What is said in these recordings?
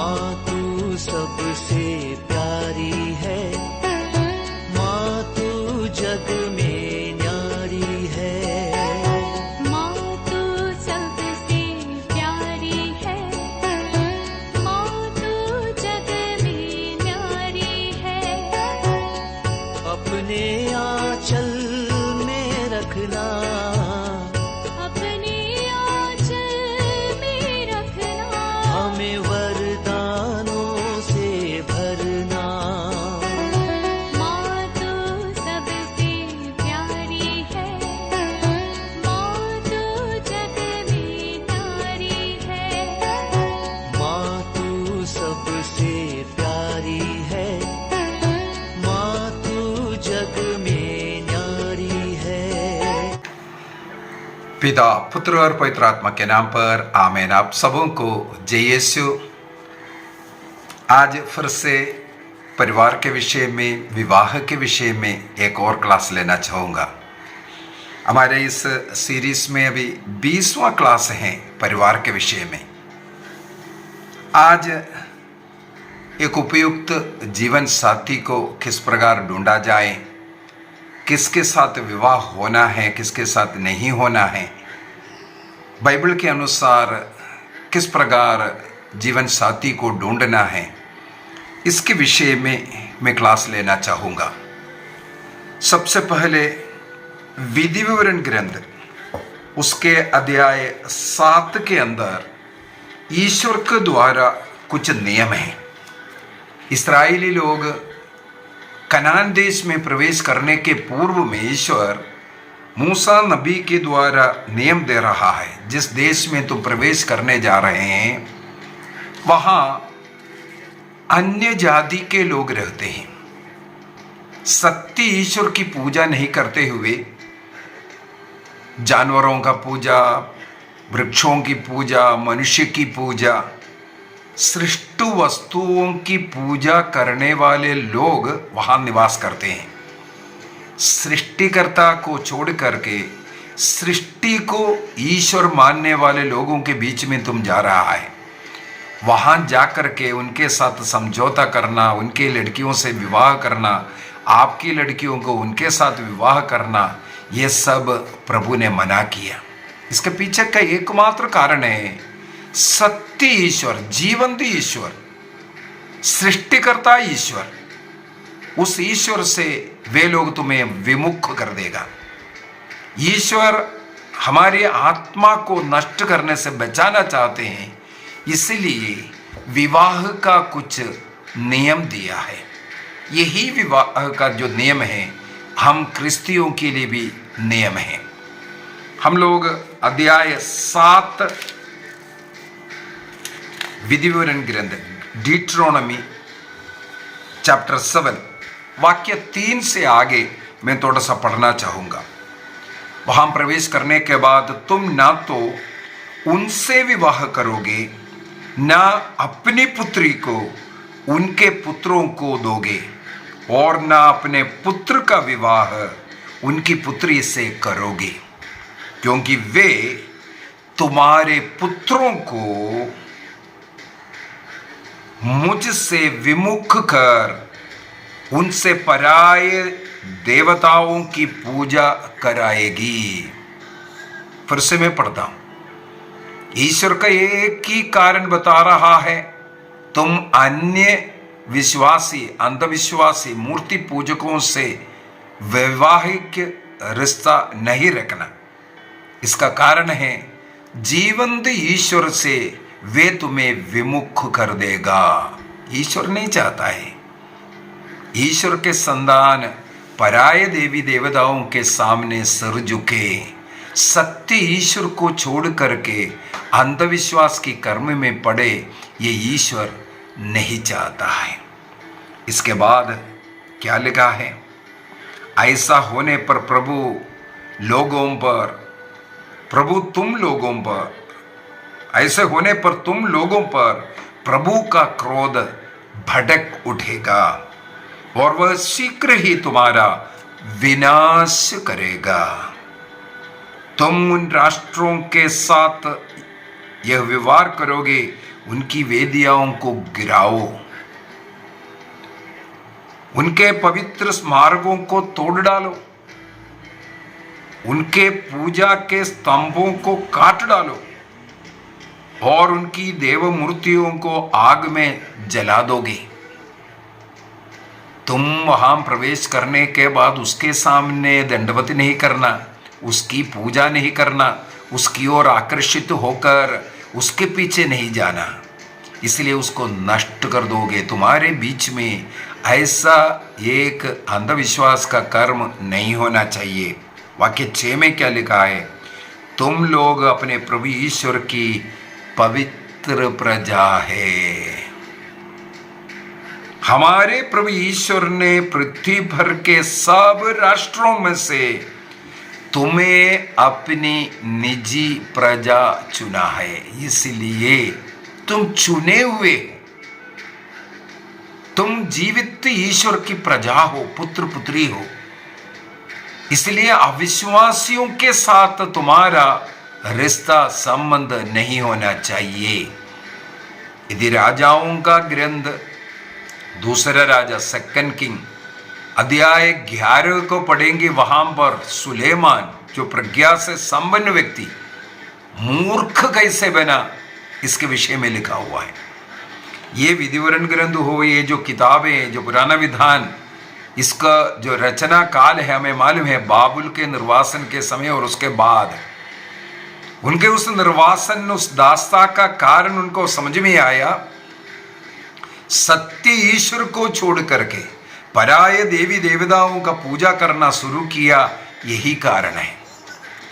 माँ तू सबसे प्यारी है, माँ तू जग में न्यारी है। माँ तू सबसे प्यारी है, माँ तू जग में न्यारी है। अपने आंचल में रखना, अपने आंचल में रखना। हमें वरदानों से भरना। माँ तू सबसे प्यारी है, माँ तू जग में न्यारी है। माँ तू सबसे प्यारी है, माँ तू जग में न्यारी है। पिता, पुत्र और पवित्र आत्मा के नाम पर आमीन। आप सबों को जय यीशु। आज फिर से परिवार के विषय में, विवाह के विषय में एक और क्लास लेना चाहूँगा। हमारे इस सीरीज में अभी 20वां क्लास है परिवार के विषय में। आज एक उपयुक्त जीवन साथी को किस प्रकार ढूंढा जाए, किसके साथ विवाह होना है, किसके साथ नहीं होना है, बाइबल के अनुसार किस प्रकार जीवन साथी को ढूंढना है, इसके विषय में मैं क्लास लेना चाहूँगा। सबसे पहले विधि विवरण ग्रंथ उसके अध्याय 7 के अंदर ईश्वर के द्वारा कुछ नियम हैं। इस्राएली लोग कनान देश में प्रवेश करने के पूर्व में ईश्वर मूसा नबी के द्वारा नियम दे रहा है, जिस देश में तुम प्रवेश करने जा रहे हैं वहाँ अन्य जाति के लोग रहते हैं। सत्य ईश्वर की पूजा नहीं करते हुए जानवरों का पूजा, वृक्षों की पूजा, मनुष्य की पूजा, सृष्टि वस्तुओं की पूजा करने वाले लोग वहाँ निवास करते हैं। सृष्टिकर्ता को छोड़ करके सृष्टि को ईश्वर मानने वाले लोगों के बीच में तुम जा रहा है। वहाँ जा करके उनके साथ समझौता करना, उनके लड़कियों से विवाह करना, आपकी लड़कियों को उनके साथ विवाह करना, ये सब प्रभु ने मना किया। इसके पीछे का एकमात्र कारण है सत्य ईश्वर, जीवंत ईश्वर, सृष्टिकर्ता ईश्वर, उस ईश्वर से वे लोग तुम्हें विमुख कर देगा। ईश्वर हमारी आत्मा को नष्ट करने से बचाना चाहते हैं, इसलिए विवाह का कुछ नियम दिया है। यही विवाह का जो नियम है हम क्रिस्तियों के लिए भी नियम है। हम लोग अध्याय 7 विधि विवरण ग्रंथ डिट्रोनॉमी चैप्टर 7 वाक्य 3 से आगे मैं थोड़ा सा पढ़ना चाहूँगा। वहाँ प्रवेश करने के बाद तुम ना तो उनसे विवाह करोगे, ना अपनी पुत्री को उनके पुत्रों को दोगे, और ना अपने पुत्र का विवाह उनकी पुत्री से करोगे, क्योंकि वे तुम्हारे पुत्रों को मुझसे विमुख कर उनसे पराये देवताओं की पूजा कराएगी। फिर से मैं पढ़ता हूं। ईश्वर का एक ही कारण बता रहा है, तुम अन्य विश्वासी, अंधविश्वासी, मूर्ति पूजकों से वैवाहिक रिश्ता नहीं रखना। इसका कारण है जीवंत ईश्वर से वे तुम्हें विमुख कर देगा। ईश्वर नहीं चाहता है ईश्वर के संतान पराये देवी देवताओं के सामने सिर झुके, सत्य ईश्वर को छोड़ करके अंधविश्वास की कर्म में पड़े। ये ईश्वर नहीं चाहता है। इसके बाद क्या लिखा है? ऐसा होने पर ऐसे होने पर तुम लोगों पर प्रभु का क्रोध भड़क उठेगा और वह शीघ्र ही तुम्हारा विनाश करेगा। तुम उन राष्ट्रों के साथ यह व्यवहार करोगे उनकी वेदियाओं को गिराओ, उनके पवित्र स्मारकों को तोड़ डालो, उनके पूजा के स्तंभों को काट डालो और उनकी देव मूर्तियों को आग में जला दोगे। तुम वहां प्रवेश करने के बाद उसके सामने दंडवत नहीं करना, उसकी पूजा नहीं करना, उसकी ओर आकर्षित होकर उसके पीछे नहीं जाना, इसलिए उसको नष्ट कर दोगे। तुम्हारे बीच में ऐसा एक अंधविश्वास का कर्म नहीं होना चाहिए। वाक्य 6 में क्या लिखा है? तुम लोग अपने प्रभु ईश्वर की पवित्र प्रजा है। हमारे प्रभु ईश्वर ने पृथ्वी भर के सब राष्ट्रों में से तुम्हें अपनी निजी प्रजा चुना है, इसलिए तुम चुने हुए हो। तुम जीवित ईश्वर की प्रजा हो, पुत्र पुत्री हो। इसलिए अविश्वासियों के साथ तुम्हारा रिश्ता संबंध नहीं होना चाहिए। यदि राजाओं का ग्रंथ दूसरा राजा 2 किंग अध्याय 11 को पढ़ेंगे, वहां पर सुलेमान जो प्रज्ञा से संपन्न व्यक्ति मूर्ख कैसे बना इसके विषय में लिखा हुआ है। ये विधिवरण ग्रंथ हो, ये जो किताबें, जो पुराना विधान, इसका जो रचना काल है हमें मालूम है बाबुल के निर्वासन के समय और उसके बाद। उनके उस निर्वासन, उस दास्ता का कारण उनको समझ में आया, सत्य ईश्वर को छोड़ करके पराये देवी देवताओं का पूजा करना शुरू किया। यही कारण है।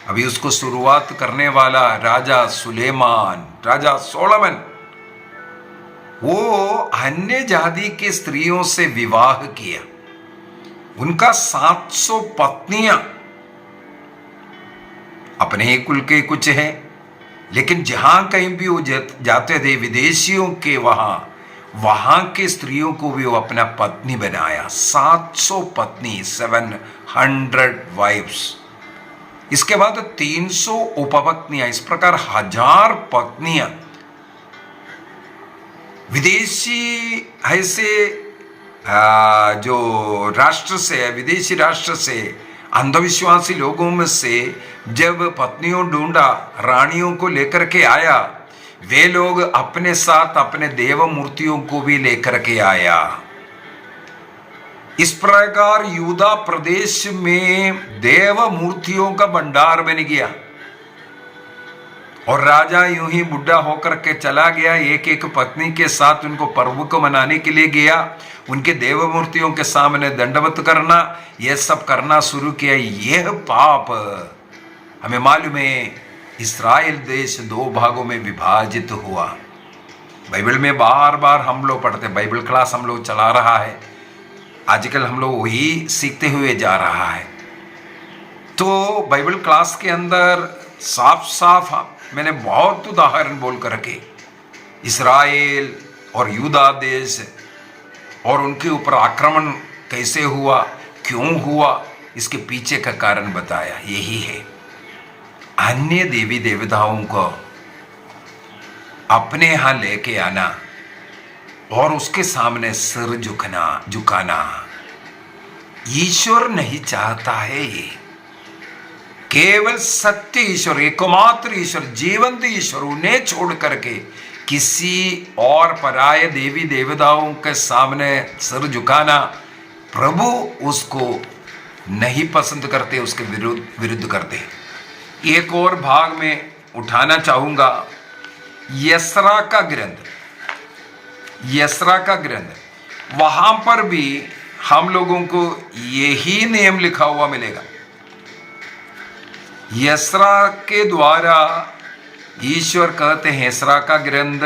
अभी उसको शुरुआत करने वाला राजा सुलेमान, राजा सोलोमन, वो अन्य जाति के स्त्रियों से विवाह किया। उनका 700 पत्नियां अपने ही कुल के कुछ हैं, लेकिन जहां कहीं भी वो जाते थे विदेशियों के वहां के स्त्रियों को भी वो अपना पत्नी बनाया। 700 पत्नी, 700 वाइफ्स। इसके बाद 300 उपपत्नियां, इस प्रकार 1000 पत्नियां। विदेशी ऐसे जो राष्ट्र से, विदेशी राष्ट्र से, अंधविश्वासी लोगों में से जब पत्नियों ढूंढा, रानियों को लेकर के आया, वे लोग अपने साथ अपने देव मूर्तियों को भी लेकर के आया। इस प्रकार यूदा प्रदेश में देव मूर्तियों का भंडार बन गया और राजा यूं ही बुढ़ा होकर के चला गया। एक एक पत्नी के साथ उनको पर्व को मनाने के लिए गया, उनके देव मूर्तियों के सामने दंडवत करना, यह सब करना शुरू किया। यह पाप हमें मालूम है इस्राएल देश 2 भागों में विभाजित हुआ। बाइबल में बार बार हम लोग पढ़ते, बाइबल क्लास हम लोग चला रहा है, आजकल हम लोग वही सीखते हुए जा रहा है। तो बाइबल क्लास के अंदर साफ साफ मैंने बहुत उदाहरण बोल करके इस्राएल और यूदा देश और उनके ऊपर आक्रमण कैसे हुआ, क्यों हुआ, इसके पीछे का कारण बताया। यही है अन्य देवी देवताओं को अपने यहां लेके आना और उसके सामने सिर झुकाना ईश्वर नहीं चाहता है। ये केवल सत्य ईश्वर, एकमात्र ईश्वर, जीवंत ईश्वर, उन्हें छोड़ करके किसी और पराये देवी देवताओं के सामने सिर झुकाना प्रभु उसको नहीं पसंद करते, उसके विरुद्ध करते। एक और भाग में उठाना चाहूंगा यसरा का ग्रंथ। यसरा का ग्रंथ, वहां पर भी हम लोगों को यही नियम लिखा हुआ मिलेगा। यसरा के द्वारा ईश्वर कहते हैं, यसरा का ग्रंथ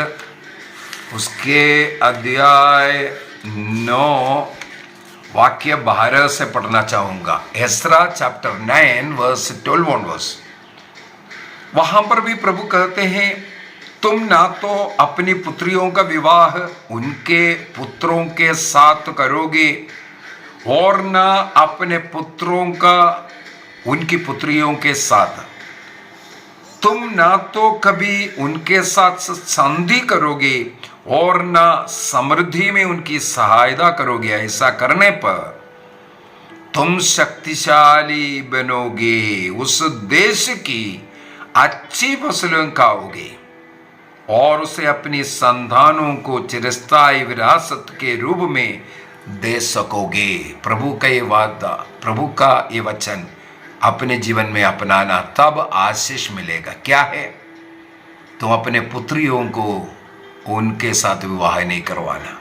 उसके अध्याय 9 वाक्य 12 से पढ़ना चाहूंगा। Ezra chapter 9 verse 12 onwards. वहां पर भी प्रभु कहते हैं, तुम ना तो अपनी पुत्रियों का विवाह उनके पुत्रों के साथ करोगे और ना अपने पुत्रों का उनकी पुत्रियों के साथ। तुम ना तो कभी उनके साथ संधि करोगे और ना समृद्धि में उनकी सहायता करोगे। ऐसा करने पर तुम शक्तिशाली बनोगे, उस देश की अच्छी फसलों खाओगे और उसे अपनी संतानों को चिरस्थायी विरासत के रूप में दे सकोगे। प्रभु का ये वादा, प्रभु का ये वचन अपने जीवन में अपनाना, तब आशीष मिलेगा। क्या है? तुम अपने पुत्रियों को उनके साथ विवाह नहीं करवाना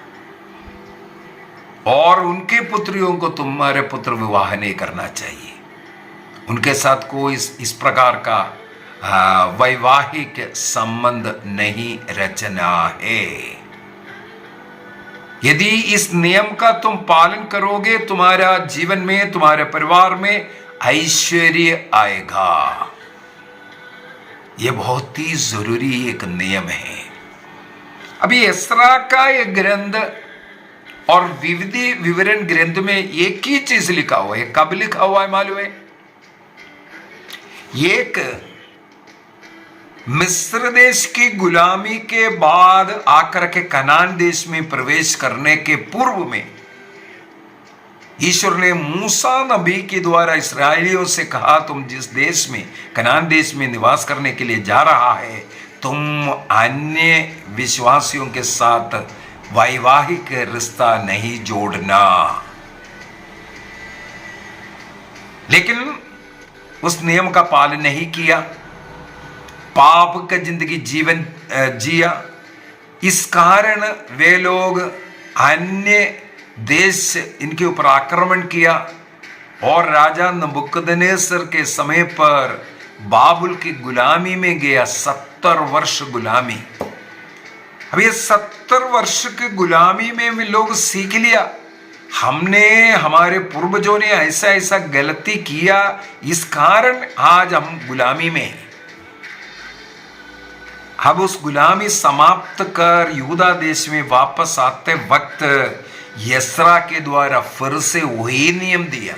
और उनके पुत्रियों को तुम्हारे पुत्र विवाह नहीं करना चाहिए। उनके साथ कोई इस प्रकार का वैवाहिक संबंध नहीं रचना है। यदि इस नियम का तुम पालन करोगे, तुम्हारा जीवन में, तुम्हारे परिवार में ऐश्वर्य आएगा। यह बहुत ही जरूरी एक नियम है। अभी एस्रा का यह ग्रंथ और विविध विवरण ग्रंथ में एक ही चीज लिखा हुआ है। कब लिखा हुआ है मालूम है? एक मिस्र देश की गुलामी के बाद आकर के कनान देश में प्रवेश करने के पूर्व में ईश्वर ने मूसा नबी के द्वारा इस्राएलियों से कहा, तुम जिस देश में, कनान देश में निवास करने के लिए जा रहा है, तुम अन्य विश्वासियों के साथ वैवाहिक रिश्ता नहीं जोड़ना। लेकिन उस नियम का पालन नहीं किया, पाप का जिंदगी जीवन जिया। इस कारण वे लोग अन्य देश इनके ऊपर आक्रमण किया और राजा नबूकदनेस्सर के समय पर बाबुल की गुलामी में गया। 70 वर्ष गुलामी। अब ये 70 वर्ष की गुलामी में वे लोग सीख लिया, हमने, हमारे पूर्वजों ने ऐसा ऐसा गलती किया, इस कारण आज हम गुलामी में हैं। अब उस गुलामी समाप्त कर यहूदा देश में वापस आते वक्त एस्रा के द्वारा फिर से वही नियम दिया।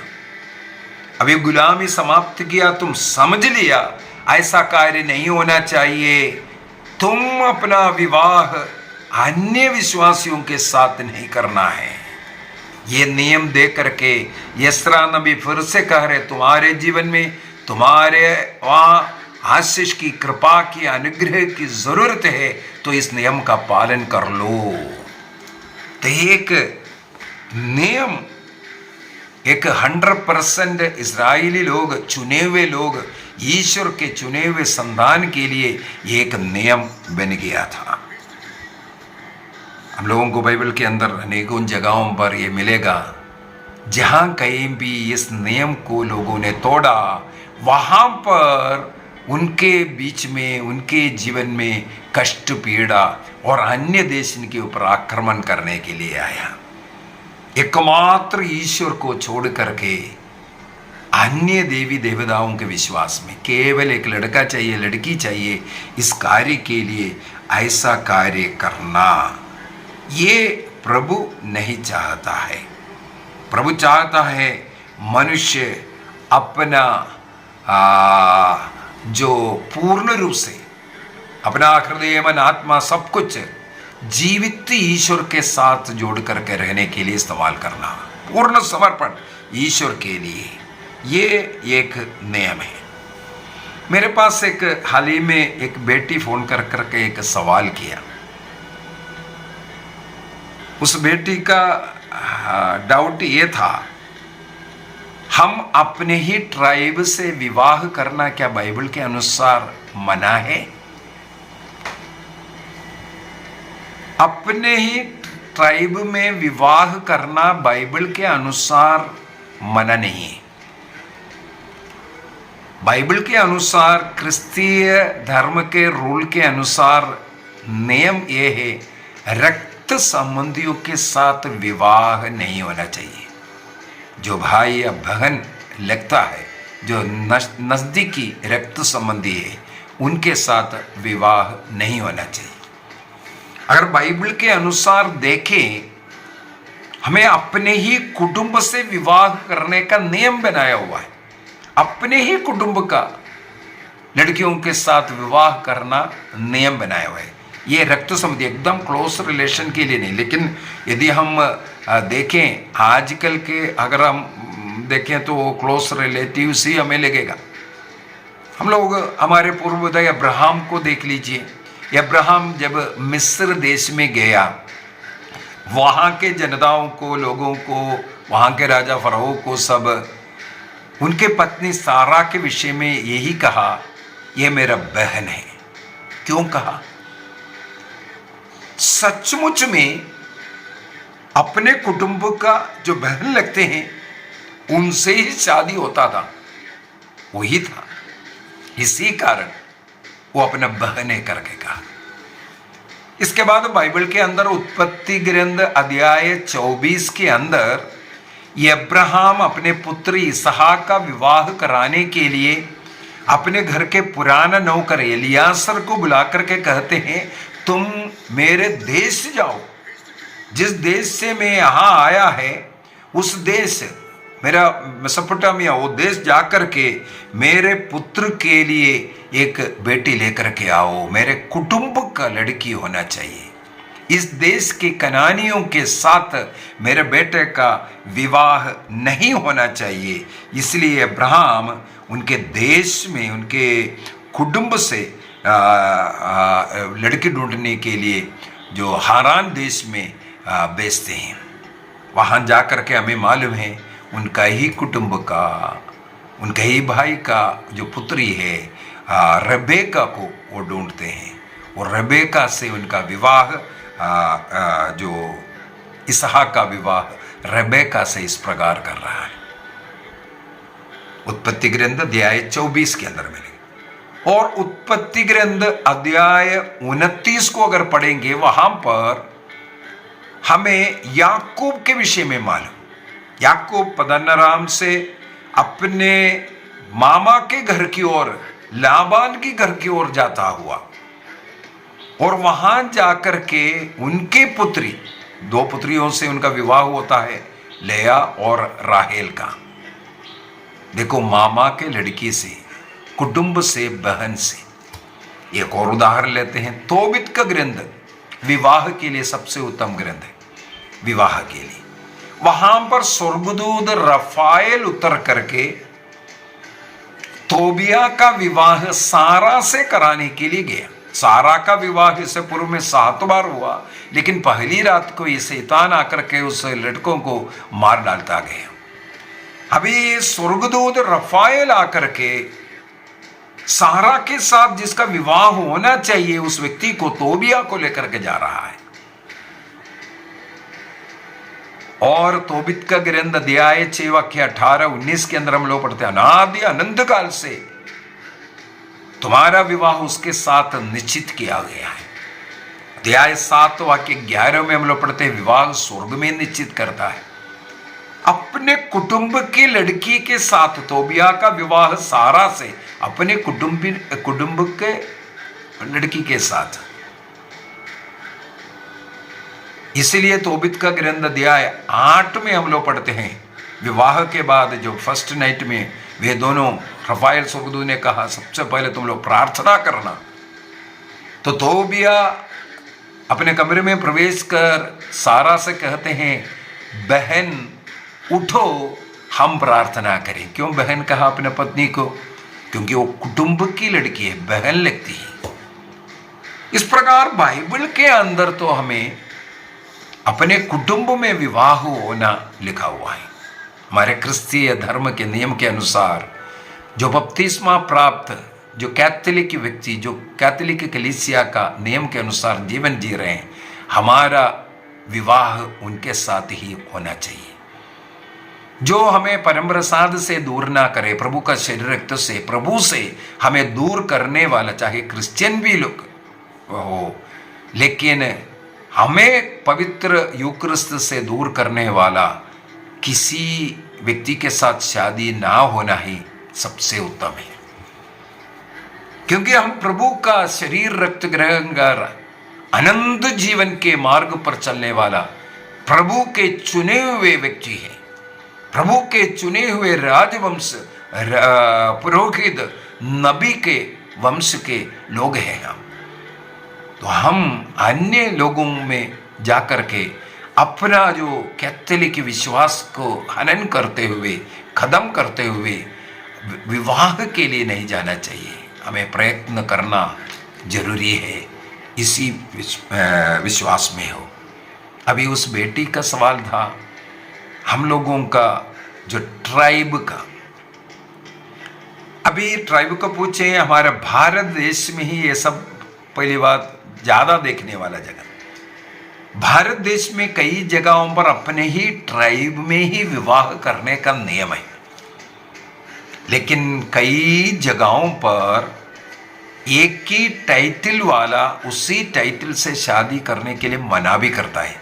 अभी गुलामी समाप्त किया, तुम समझ लिया ऐसा कार्य नहीं होना चाहिए, तुम अपना विवाह अन्य विश्वासियों के साथ नहीं करना है। ये नियम दे करके एस्रा नबी फिर से कह रहे, तुम्हारे जीवन में, तुम्हारे वहां आशीष की, कृपा की, अनुग्रह की जरूरत है, तो इस नियम का पालन कर लो। तो एक नियम, एक 100% इस्राएली लोग, चुने हुए लोग, ईश्वर के चुने हुए संतान के लिए एक नियम बन गया था। हम लोगों को बाइबल के अंदर अनेकों जगहों पर यह मिलेगा, जहां कहीं भी इस नियम को लोगों ने तोड़ा, वहां पर उनके बीच में, उनके जीवन में कष्ट, पीड़ा और अन्य देश इनके ऊपर आक्रमण करने के लिए आया। एकमात्र ईश्वर को छोड़ करके अन्य देवी देवताओं के विश्वास में, केवल एक लड़का चाहिए, लड़की चाहिए, इस कार्य के लिए ऐसा कार्य करना, ये प्रभु नहीं चाहता है। प्रभु चाहता है मनुष्य अपना जो पूर्ण रूप से अपना हृदय, मन, आत्मा सब कुछ जीवित ईश्वर के साथ जोड़ करके रहने के लिए इस्तेमाल करना, पूर्ण समर्पण ईश्वर के लिए, ये एक नियम है। मेरे पास एक हाल ही में एक बेटी फोन कर करके एक सवाल किया। उस बेटी का डाउट ये था, हम अपने ही ट्राइब से विवाह करना क्या बाइबल के अनुसार मना है? अपने ही ट्राइब में विवाह करना बाइबल के अनुसार मना नहीं है। बाइबल के अनुसार, क्रिस्तीय धर्म के रूल के अनुसार नियम यह है, रक्त संबंधियों के साथ विवाह नहीं होना चाहिए। जो भाई या बहन लगता है, जो नजदीकी रक्त संबंधी है, उनके साथ विवाह नहीं होना चाहिए। अगर बाइबल के अनुसार देखें, हमें अपने ही कुटुंब से विवाह करने का नियम बनाया हुआ है, अपने ही कुटुंब का। लड़कियों के साथ विवाह करना नियम बनाया हुआ है। ये रक्त संबंधी एकदम क्लोज रिलेशन के लिए नहीं, लेकिन यदि हम देखें आजकल के, अगर हम देखें तो क्लोज रिलेटिव्स ही हमें लगेगा। हम लोग हमारे पूर्वोदय अब्राहम को देख लीजिए। अब्राहम जब मिस्र देश में गया, वहाँ के जनताओं को, लोगों को, वहाँ के राजा फराओ को, सब उनके पत्नी सारा के विषय में यही कहा, यह मेरा बहन है। क्यों कहा? सचमुच में अपने कुटुंब का जो बहन लगते हैं उनसे ही शादी होता था, वही था। इसी कारण वो अपना बहने करके कहा। इसके बाद बाइबल के अंदर उत्पत्ति ग्रंथ अध्याय 24 के अंदर ये अब्राहम अपने पुत्र इसहाक का विवाह कराने के लिए अपने घर के पुराना नौकर एलियासर को बुला करके कहते हैं, तुम मेरे देश जाओ, जिस देश से मैं यहाँ आया है उस देश, मेरा मेसोपोटामिया, वो देश जाकर के मेरे पुत्र के लिए एक बेटी लेकर के आओ। मेरे कुटुंब का लड़की होना चाहिए। इस देश के कनानियों के साथ मेरे बेटे का विवाह नहीं होना चाहिए। इसलिए अब्राहम उनके देश में, उनके कुटुंब से लड़की ढूंढने के लिए जो हारान देश में भेजते हैं। वहाँ जा कर के हमें मालूम है उनका ही कुटुंब का, उनके ही भाई का जो पुत्री है रबेका को वो ढूंढते हैं, और रबेका से उनका विवाह, जो इसहाक का विवाह रबेका से इस प्रकार कर रहा है। उत्पत्ति ग्रंथ अध्याय 24 के अंदर मिलेगा। और उत्पत्ति ग्रंथ अध्याय 29 को अगर पढ़ेंगे, वहां पर हमें याकूब के विषय में मालूम। याकूब पद्दनराम से अपने मामा के घर की ओर, लाबान की घर की ओर जाता हुआ, और वहां जाकर के उनके पुत्री, 2 पुत्रियों से उनका विवाह होता है, लेया और राहेल का। देखो, मामा के लड़की से, कुटुंब से, बहन से। एक और उदाहरण लेते हैं, तोबित का ग्रंथ विवाह के लिए सबसे उत्तम ग्रंथ है। विवाह के लिए वहां पर स्वर्गदूत रफाएल उतर करके तोबिया का विवाह सारा से कराने के लिए गया। सारा का विवाह इससे पूर्व में 7 बार हुआ, लेकिन पहली रात को ये शैतान आकर के उस लड़कों को मार डालता गया। अभी स्वर्गदूत रफाएल आकर के सारा के साथ जिसका विवाह होना चाहिए उस व्यक्ति को, तोबिया को लेकर के जा रहा है। और तोबित का ग्रंथ अध्याय 6 वाक्य 18-19 के अंदर हम लोग पढ़ते हैं, अनादि अनंत काल से तुम्हारा विवाह उसके साथ निश्चित किया गया है। अध्याय 7 वाक्य 11 में हम लोग पढ़ते हैं, विवाह स्वर्ग में निश्चित करता है। अपने कुटुंब की लड़की के साथ तोबिया का विवाह सारा से, अपने कुटुंब के लड़की के साथ। इसलिए तोबित का ग्रंथ अध्याय 8 में हम लोग पढ़ते हैं, विवाह के बाद जो फर्स्ट नाइट में वे दोनों, रफाएल स्वर्गदूत ने कहा सबसे पहले तुम लोग प्रार्थना करना। तो तोबिया अपने कमरे में प्रवेश कर सारा से कहते हैं, बहन उठो, हम प्रार्थना करें। क्यों बहन कहा अपने पत्नी को? क्योंकि वो कुटुंब की लड़की है, बहन लगती है। इस प्रकार बाइबल के अंदर तो हमें अपने कुटुंब में विवाह होना लिखा हुआ है। हमारे क्रिस्तीय धर्म के नियम के अनुसार जो बपतिस्मा प्राप्त, जो कैथोलिक व्यक्ति, जो कैथोलिक कलीसिया का नियम के अनुसार जीवन जी रहे हैं, हमारा विवाह उनके साथ ही होना चाहिए। जो हमें परम प्रसाद से दूर ना करे, प्रभु का शरीर रक्त से, प्रभु से हमें दूर करने वाला, चाहे क्रिश्चियन भी लोग हो, लेकिन हमें पवित्र यूकरिस्त से दूर करने वाला किसी व्यक्ति के साथ शादी ना होना ही सबसे उत्तम है। क्योंकि हम प्रभु का शरीर रक्त ग्रहण कर अनंत जीवन के मार्ग पर चलने वाला प्रभु के चुने हुए व्यक्ति हैं। प्रभु के चुने हुए राजवंश, पुरोहित, नबी के वंश के लोग हैं हम, तो हम अन्य लोगों में जाकर के अपना जो कैथोलिक विश्वास को हनन करते हुए, खत्म करते हुए विवाह के लिए नहीं जाना चाहिए। हमें प्रयत्न करना जरूरी है, इसी विश्वास में हो। अभी उस बेटी का सवाल था, हम लोगों का जो ट्राइब का, अभी ट्राइब को पूछे, हमारे भारत देश में ही ये सब पहली बात ज़्यादा देखने वाला जगह। भारत देश में कई जगहों पर अपने ही ट्राइब में ही विवाह करने का नियम है, लेकिन कई जगहों पर एक ही टाइटल वाला उसी टाइटल से शादी करने के लिए मना भी करता है।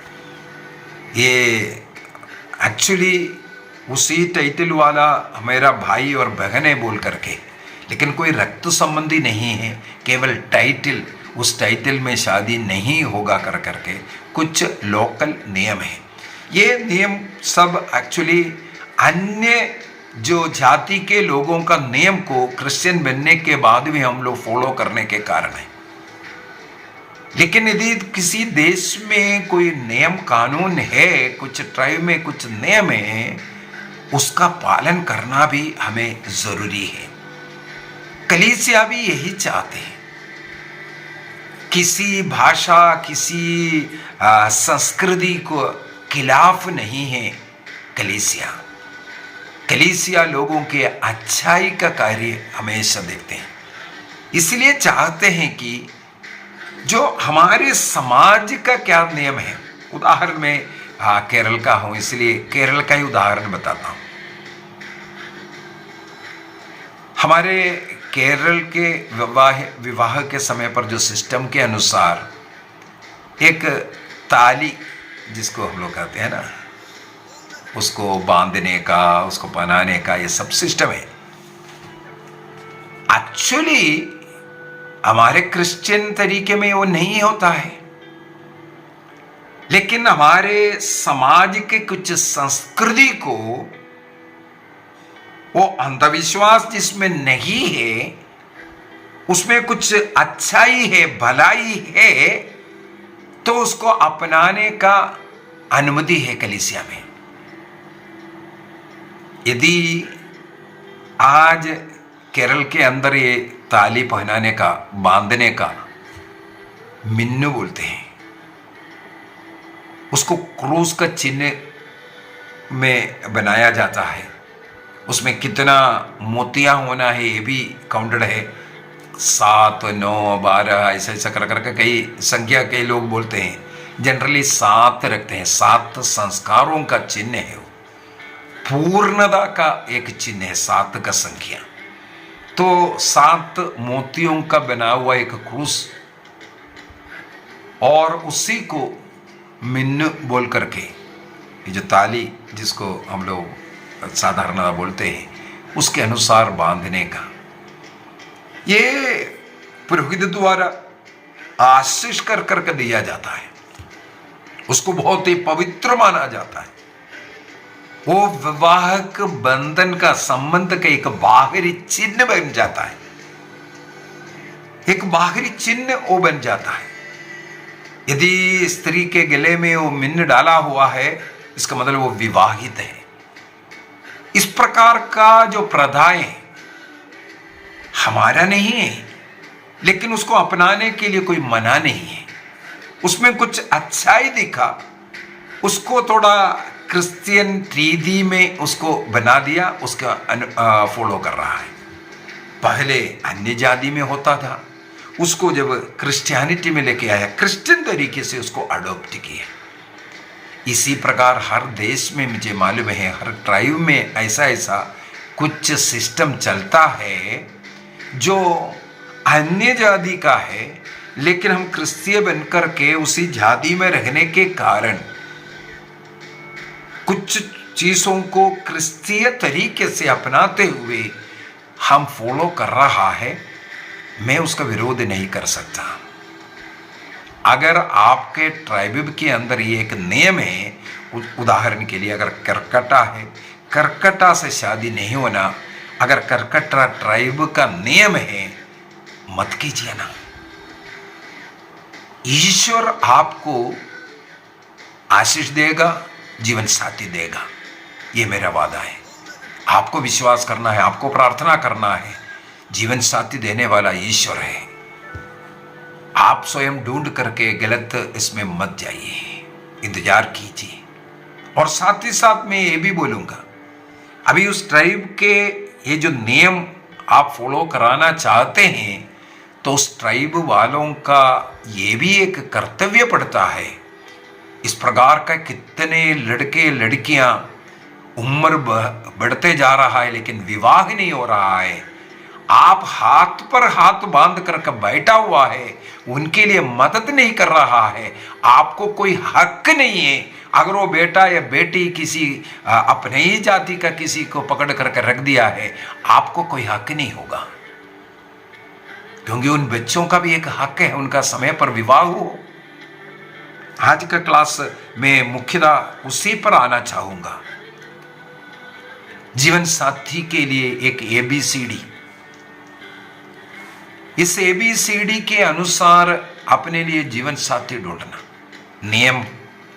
ये एक्चुअली उसी टाइटल वाला मेरा भाई और बहन है बोल करके, लेकिन कोई रक्त संबंधी नहीं है, केवल टाइटल, उस टाइटल में शादी नहीं होगा कर करके कुछ लोकल नियम है। ये नियम सब एक्चुअली अन्य जो जाति के लोगों का नियम को क्रिश्चियन बनने के बाद भी हम लोग फॉलो करने के कारण है। लेकिन यदि किसी देश में कोई नियम कानून है, कुछ ट्राइब में कुछ नियम है, उसका पालन करना भी हमें जरूरी है। कलीसिया भी यही चाहते हैं। किसी भाषा, किसी संस्कृति को खिलाफ नहीं है कलीसिया। कलीसिया लोगों के अच्छाई का कार्य हमेशा देखते हैं, इसलिए चाहते हैं कि जो हमारे समाज का क्या नियम है। उदाहरण में केरल का हूं, इसलिए केरल का ही उदाहरण बताता हूं। हमारे केरल के विवाह के समय पर जो सिस्टम के अनुसार एक ताली, जिसको हम लोग कहते हैं ना, उसको बांधने का, उसको पहनाने का, ये सब सिस्टम है। एक्चुअली हमारे क्रिश्चियन तरीके में वो नहीं होता है, लेकिन हमारे समाज के कुछ संस्कृति को, वो अंधविश्वास जिसमें नहीं है, उसमें कुछ अच्छाई है, भलाई है, तो उसको अपनाने का अनुमति है कलीसिया में। यदि आज केरल के अंदर ये ताली पहनाने का, बांधने का, मिन्नू बोलते हैं, उसको क्रूस का चिन्ह में बनाया जाता है। उसमें कितना मोतियां होना है ये भी काउंटेड है, 7, 9, 12 ऐसा ऐसा कर करके कई संख्या के लोग बोलते हैं। जनरली 7 रखते हैं, 7 संस्कारों का चिन्ह है, पूर्णता का एक चिन्ह है 7 का संख्या। तो 7 मोतियों का बना हुआ एक क्रूस, और उसी को मिन्न बोल करके, ये जो ताली जिसको हम लोग साधारण बोलते हैं, उसके अनुसार बांधने का, ये पुरोहित द्वारा आशीष कर करके दिया जाता है। उसको बहुत ही पवित्र माना जाता है। वो विवाहक बंधन का, संबंध का एक बाहरी चिन्ह बन जाता है, एक बाहरी चिन्ह वो बन जाता है। यदि स्त्री के गले में वो मिन्न डाला हुआ है, इसका मतलब वो विवाहित है। इस प्रकार का जो प्रथाएं हमारा नहीं है, लेकिन उसको अपनाने के लिए कोई मना नहीं है। उसमें कुछ अच्छाई दिखा, उसको थोड़ा क्रिश्चियन रीति में उसको बना दिया, उसका फॉलो कर रहा है। पहले अन्य जाति में होता था, उसको जब क्रिश्चियनिटी में लेके आया, क्रिश्चियन तरीके से उसको अडॉप्ट किया। इसी प्रकार हर देश में मुझे मालूम है, हर ट्राइब में ऐसा ऐसा कुछ सिस्टम चलता है जो अन्य जाति का है, लेकिन हम क्रिश्चियन बनकर के उसी जाति में रहने के कारण कुछ चीजों को क्रिश्चियन तरीके से अपनाते हुए हम फॉलो कर रहा है। मैं उसका विरोध नहीं कर सकता। अगर आपके ट्राइब के अंदर ये एक नियम है, उदाहरण के लिए अगर करकटा है, करकटा से शादी नहीं होना, अगर करकटा ट्राइब का नियम है, मत कीजिए ना। ईश्वर आपको आशीष देगा, जीवन साथी देगा, ये मेरा वादा है। आपको विश्वास करना है, आपको प्रार्थना करना है। जीवन साथी देने वाला ईश्वर है। आप स्वयं ढूंढ करके गलत इसमें मत जाइए, इंतजार कीजिए। और साथ ही साथ मैं ये भी बोलूंगा, अभी उस ट्राइब के ये जो नियम आप फॉलो कराना चाहते हैं, तो उस ट्राइब वालों का ये भी एक कर्तव्य पड़ता है। इस प्रकार का कितने लड़के लड़कियां उम्र बढ़ते जा रहा है लेकिन विवाह नहीं हो रहा है। आप हाथ पर हाथ बांध कर बैठा हुआ है, उनके लिए मदद नहीं कर रहा है। आपको कोई हक नहीं है। अगर वो बेटा या बेटी किसी अपने ही जाति का किसी को पकड़ करके रख दिया है, आपको कोई हक नहीं होगा, क्योंकि उन बच्चों का भी एक हक है, उनका समय पर विवाह हो। आज का क्लास में मुख्यतः उसी पर आना चाहूंगा। जीवन साथी के लिए एक ABCD, इस ABCD के अनुसार अपने लिए जीवन साथी ढूंढना। नियम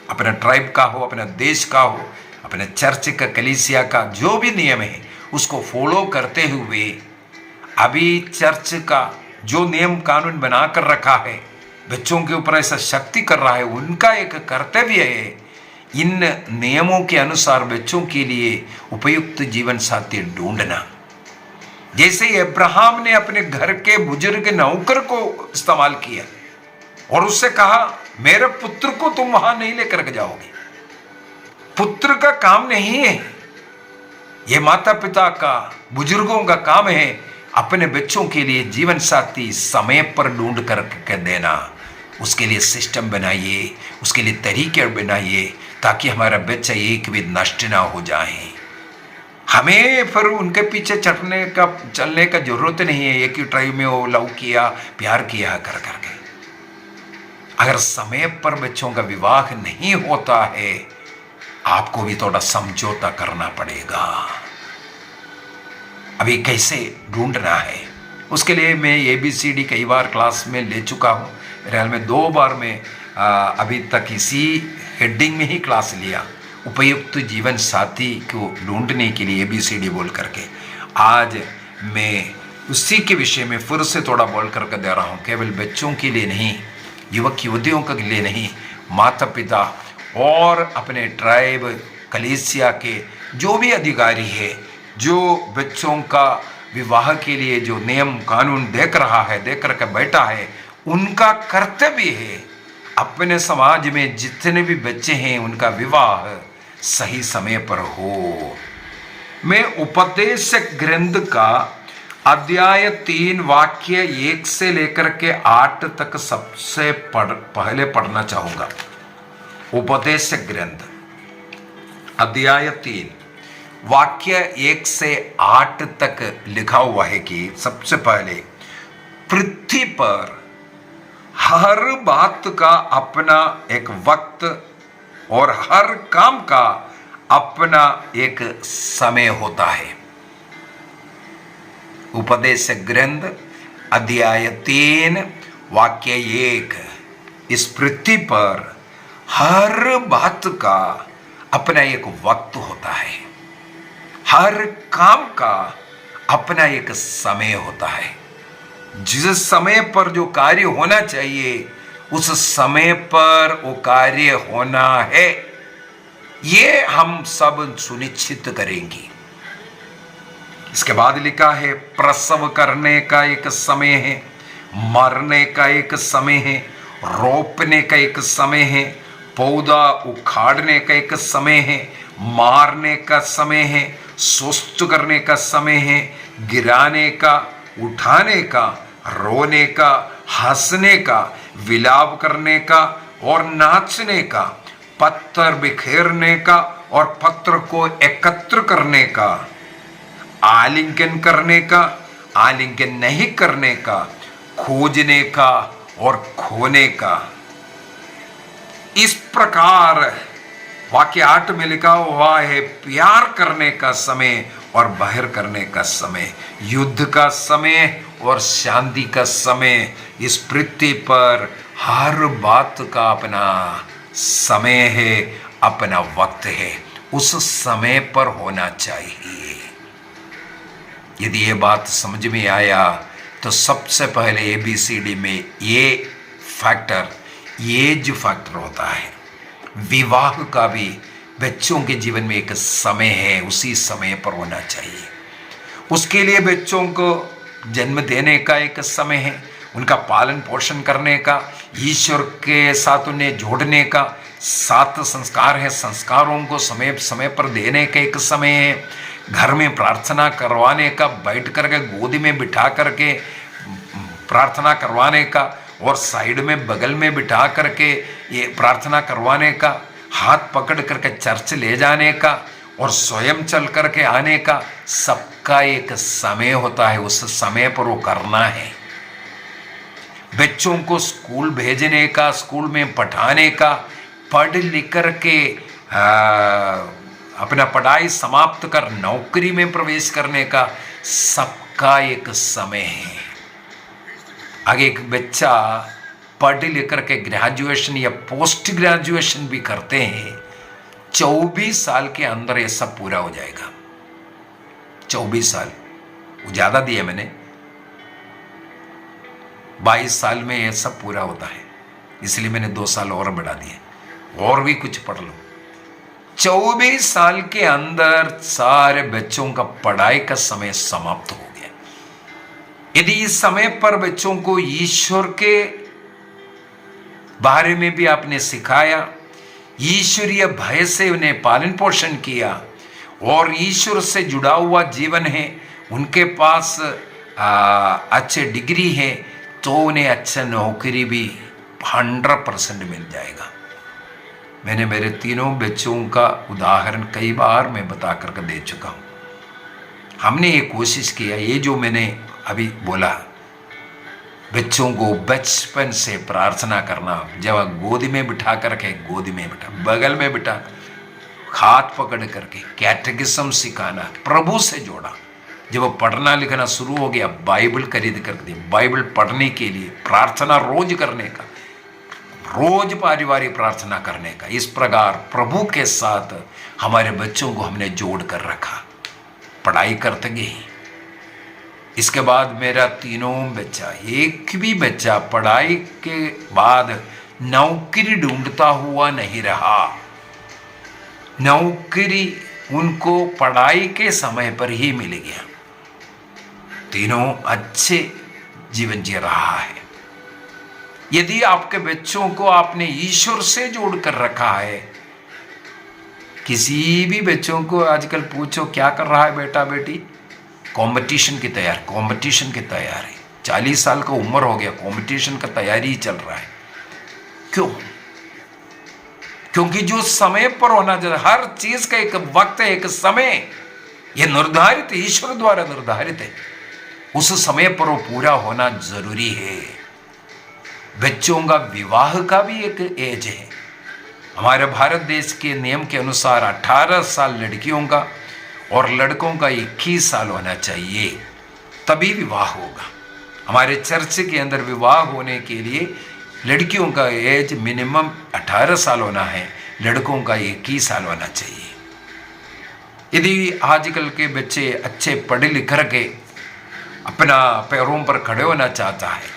अपने ट्राइब का हो, अपने देश का हो, अपने चर्च का, कलीसिया का, जो भी नियम है उसको फॉलो करते हुए अभी चर्च का जो नियम कानून बनाकर रखा है, बच्चों के ऊपर ऐसा शक्ति कर रहा है, उनका एक कर्तव्य है इन नियमों के अनुसार बच्चों के लिए उपयुक्त जीवन साथी ढूंढना। जैसे अब्राहम ने अपने घर के बुजुर्ग नौकर को इस्तेमाल किया और उससे कहा, मेरे पुत्र को तुम वहां नहीं लेकर जाओगे। पुत्र का काम नहीं है, यह माता पिता का, बुजुर्गों का काम है अपने बच्चों के लिए जीवन साथी समय पर ढूंढ कर देना। उसके लिए सिस्टम बनाइए, उसके लिए तरीके बनाइए, ताकि हमारा बच्चा एक भी नष्ट ना हो जाए। हमें फिर उनके पीछे चलने का जरूरत नहीं है। एक ही ट्राइब में वो लव किया, प्यार किया कर करके। अगर समय पर बच्चों का विवाह नहीं होता है, आपको भी थोड़ा समझौता करना पड़ेगा। अभी कैसे ढूंढना है, उसके लिए मैं ABCD कई बार क्लास में ले चुका हूँ। मेरे ख्याल में 2 बार मैं अभी तक इसी हेडिंग में ही क्लास लिया, उपयुक्त जीवन साथी को ढूंढने के लिए ABCD बोल करके। आज मैं उसी के विषय में फिर से थोड़ा बोल करके दे रहा हूँ। केवल बच्चों के लिए नहीं, युवक युवतियों के लिए नहीं, माता पिता और अपने ट्राइब, कलीसिया के जो भी अधिकारी है, जो बच्चों का विवाह के लिए जो नियम कानून देख रहा है, देख करके बैठा है, उनका कर्तव्य है अपने समाज में जितने भी बच्चे हैं उनका विवाह सही समय पर हो। मैं उपदेश ग्रंथ का अध्याय 3 वाक्य 1 से लेकर के 8 तक सबसे पहले पढ़ना चाहूंगा। उपदेश ग्रंथ अध्याय 3 वाक्य 1 से 8 तक लिखा हुआ है कि सबसे पहले, पृथ्वी पर हर बात का अपना एक वक्त और हर काम का अपना एक समय होता है। उपदेश ग्रंथ अध्याय 3 वाक्य 1, इस पृथ्वी पर हर बात का अपना एक वक्त होता है, हर काम का अपना एक समय होता है। जिस समय पर जो कार्य होना चाहिए उस समय पर वो कार्य होना है, ये हम सब सुनिश्चित करेंगे। इसके बाद लिखा है, प्रसव करने का एक समय है, मरने का एक समय है, रोपने का एक समय है, पौधा उखाड़ने का एक समय है, मारने का समय है, स्वस्थ करने का समय है, गिराने का, उठाने का, रोने का, हंसने का, विलाप करने का और नाचने का, पत्थर बिखेरने का और पत्थर को एकत्र करने का, आलिंगन करने का, आलिंगन नहीं करने का, खोजने का और खोने का। इस प्रकार वाक्य 8 में लिखा हुआ है, प्यार करने का समय और बाहर करने का समय, युद्ध का समय और शांति का समय। इस पृथ्वी पर हर बात का अपना समय है, अपना वक्त है, उस समय पर होना चाहिए। यदि ये बात समझ में आया तो सबसे पहले ABCD में ये फैक्टर, एज फैक्टर होता है। विवाह का भी बच्चों के जीवन में एक समय है, उसी समय पर होना चाहिए। उसके लिए बच्चों को जन्म देने का एक समय है, उनका पालन पोषण करने का, ईश्वर के साथ उन्हें जोड़ने का 7 संस्कार है, संस्कारों को समय समय पर देने का एक समय है। घर में प्रार्थना करवाने का, बैठ करके गोदी में बिठा करके प्रार्थना करवाने का, और साइड में बगल में बिठा करके ये प्रार्थना करवाने का, हाथ पकड़ करके चर्च ले जाने का और स्वयं चल करके आने का, सबका एक समय होता है। उस समय पर वो करना है। बच्चों को स्कूल भेजने का, स्कूल में पढ़ाने का, पढ़ लिख करके अपना पढ़ाई समाप्त कर नौकरी में प्रवेश करने का, सबका एक समय है। आगे एक बच्चा पढ़ लिख करके ग्रेजुएशन या पोस्ट ग्रेजुएशन भी करते हैं, 24 साल के अंदर ये सब पूरा हो जाएगा। 24 साल, वो ज़्यादा दिया मैंने, 22 साल में ये सब पूरा होता है, इसलिए मैंने 2 साल और बढ़ा दिए, और भी कुछ पढ़ लो। 24 साल के अंदर सारे बच्चों का पढ़ाई का समय समाप्त हो गया। यदि इस समय पर बच्चों को ईश्वर के बारे में भी आपने सिखाया, ईश्वरीय भय से उन्हें पालन पोषण किया, और ईश्वर से जुड़ा हुआ जीवन है, उनके पास अच्छे डिग्री है, तो उन्हें अच्छा नौकरी भी 100% मिल जाएगा। मैंने मेरे तीनों बच्चों का उदाहरण कई बार मैं बता करके दे चुका हूँ। हमने ये कोशिश किया, ये जो मैंने अभी बोला, बच्चों को बचपन से प्रार्थना करना, जब गोदी में बिठा करके गोदी में बिठा, बगल में बिठा, हाथ पकड़ करके कैटेकिज्म सिखाना, प्रभु से जोड़ा। जब वो पढ़ना लिखना शुरू हो गया, बाइबल खरीद कर दी, बाइबल पढ़ने के लिए, प्रार्थना रोज करने का, रोज पारिवारिक प्रार्थना करने का। इस प्रकार प्रभु के साथ हमारे बच्चों को हमने जोड़ कर रखा, पढ़ाई करते गए। इसके बाद मेरा तीनों बच्चा, एक भी बच्चा पढ़ाई के बाद नौकरी ढूंढता हुआ नहीं रहा। नौकरी उनको पढ़ाई के समय पर ही मिल गया। तीनों अच्छे जीवन जी रहा है। यदि आपके बच्चों को आपने ईश्वर से जोड़कर रखा है, किसी भी बच्चों को आजकल पूछो क्या कर रहा है बेटा बेटी, कंपटीशन की तैयारी, 40 साल का उम्र हो गया, कंपटीशन का तैयारी ही चल रहा है। क्यों? क्योंकि जो समय पर होना चाहिए, हर चीज का एक वक्त है, एक समय, यह निर्धारित, ईश्वर द्वारा निर्धारित है। उस समय पर वो पूरा होना जरूरी है। बच्चों का विवाह का भी एक एज है। हमारे भारत देश के नियम के अनुसार 18 साल लड़कियों का और लड़कों का 21 साल होना चाहिए, तभी विवाह होगा। हमारे चर्च के अंदर विवाह होने के लिए लड़कियों का एज मिनिमम 18 साल होना है, लड़कों का 21 साल होना चाहिए। यदि आजकल के बच्चे अच्छे पढ़े लिख के अपना पैरों पर खड़े होना चाहता है,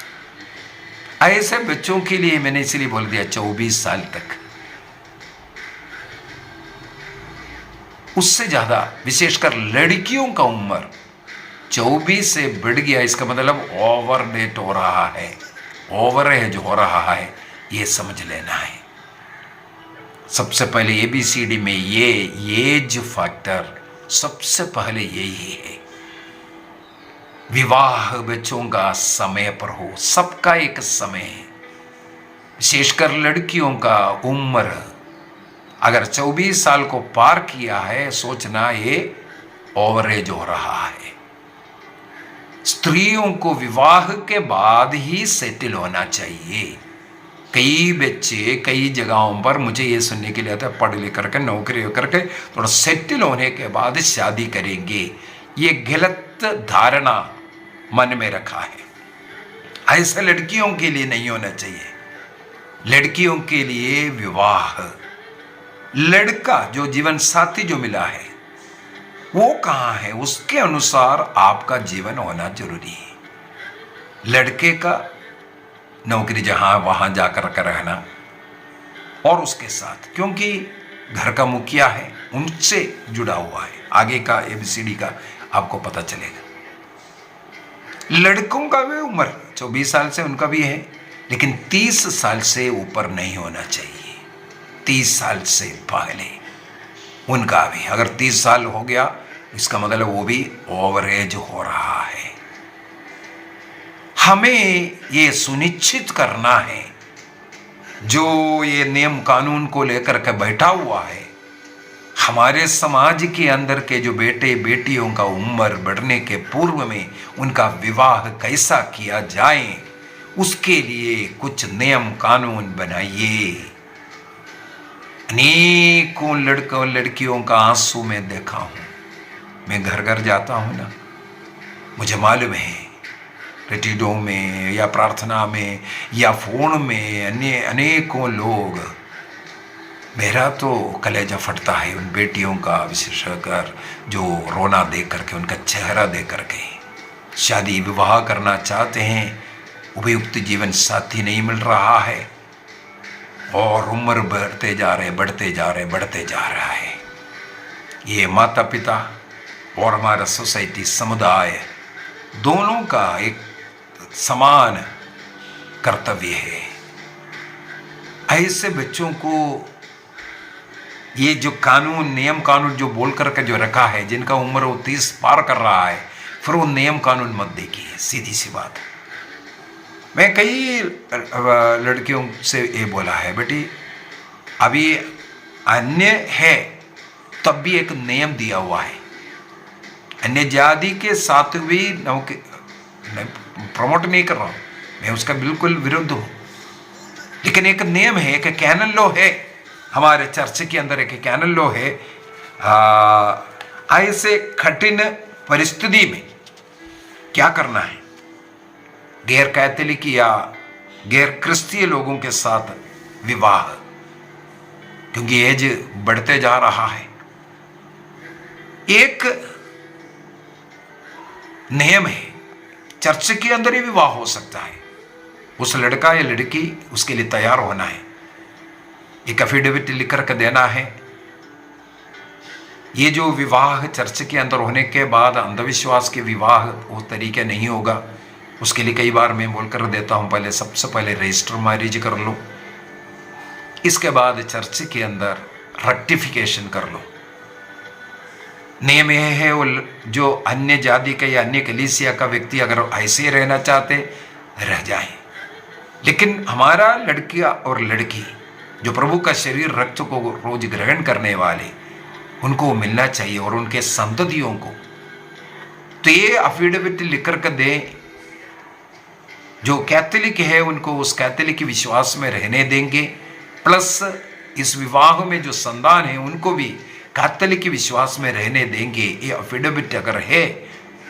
ऐसे बच्चों के लिए मैंने इसलिए बोल दिया 24 साल तक। उससे ज्यादा, विशेषकर लड़कियों का उम्र 24 से बढ़ गया, इसका मतलब ओवर डेट हो रहा है, ओवर एज हो रहा है, ये समझ लेना है। सबसे पहले ABCD में ये एज फैक्टर सबसे पहले यही है। विवाह बच्चों का समय पर हो, सबका एक समय है। विशेषकर लड़कियों का उम्र अगर 24 साल को पार किया है, सोचना ये ओवरेज हो रहा है। स्त्रियों को विवाह के बाद ही सेटल होना चाहिए। कई बच्चे कई जगहों पर मुझे ये सुनने के लिए आता है, पढ़ लिख करके नौकरी करके थोड़ा सेटल होने के बाद शादी करेंगे। ये गलत धारणा मन में रखा है। ऐसा लड़कियों के लिए नहीं होना चाहिए। लड़कियों के लिए विवाह, लड़का जो जीवन साथी जो मिला है वो कहाँ है, उसके अनुसार आपका जीवन होना जरूरी है। लड़के का नौकरी जहां वहां जाकर कर रहना और उसके साथ, क्योंकि घर का मुखिया है, उनसे जुड़ा हुआ है, आगे का ABCD का आपको पता चलेगा। लड़कों का भी उम्र 24 साल से उनका भी है, लेकिन 30 साल से ऊपर नहीं होना चाहिए। 30 साल से पहले उनका भी, अगर 30 साल हो गया इसका मतलब वो भी ओवर एज हो रहा है। हमें ये सुनिश्चित करना है, जो ये नियम कानून को लेकर के बैठा हुआ है, हमारे समाज के अंदर के जो बेटे बेटियों का उम्र बढ़ने के पूर्व में उनका विवाह कैसा किया जाए, उसके लिए कुछ नियम कानून बनाइए। अनेकों लड़कों लड़कियों का आंसू मैं देखा हूं। मैं घर घर जाता हूं ना, मुझे मालूम है, रेटिडो में या प्रार्थना में या फोन में अनेकों लोग, मेरा तो कलेजा फटता है उन बेटियों का, विशेषकर जो रोना देख करके, उनका चेहरा देख करके। शादी विवाह करना चाहते हैं, उपयुक्त जीवन साथी नहीं मिल रहा है और उम्र बढ़ते जा रहा है। ये माता पिता और हमारा सोसाइटी, समुदाय, दोनों का एक समान कर्तव्य है। ऐसे बच्चों को ये जो कानून, नियम कानून जो बोल करके जो रखा है, जिनका उम्र वो 30 पार कर रहा है, फिर वो नियम कानून मत देखिए। सीधी सी बात, मैं कई लड़कियों से ये बोला है, बेटी अभी अन्य है तब भी एक नियम दिया हुआ है। अन्य जाति के साथ भी प्रमोट नहीं कर रहा हूं, मैं उसका बिल्कुल विरुद्ध हूं, लेकिन एक नियम है, एक कैनन लॉ है हमारे चर्च के अंदर, एक कैनन लॉ है। ऐसे कठिन परिस्थिति में क्या करना है, गैर कैथोलिक या गैर क्रिस्तीय लोगों के साथ विवाह, क्योंकि एज बढ़ते जा रहा है। एक नियम है, चर्च के अंदर ही विवाह हो सकता है। उस लड़का या लड़की, उसके लिए तैयार होना है, एक एफिडेविट लिख कर के देना है। ये जो विवाह चर्च के अंदर होने के बाद अंधविश्वास के विवाह वो तरीके नहीं होगा। उसके लिए कई बार मैं बोलकर देता हूं, पहले सबसे पहले रजिस्टर मैरिज कर लो, इसके बाद चर्च के अंदर रेक्टिफिकेशन कर लो। नियम यह है, वो जो अन्य जाति का या अन्य कलीसिया का व्यक्ति अगर ऐसे ही रहना चाहते रह जाएं, लेकिन हमारा लड़कियां और लड़की जो प्रभु का शरीर रक्त को रोज ग्रहण करने वाले, उनको मिलना चाहिए और उनके संततियों को। तो ये अफिडेविट लिख कर दें, जो कैथोलिक है उनको उस कैथोलिक विश्वास में रहने देंगे, प्लस इस विवाह में जो संतान है उनको भी कैथोलिक विश्वास में रहने देंगे। ये अफिडेविट अगर है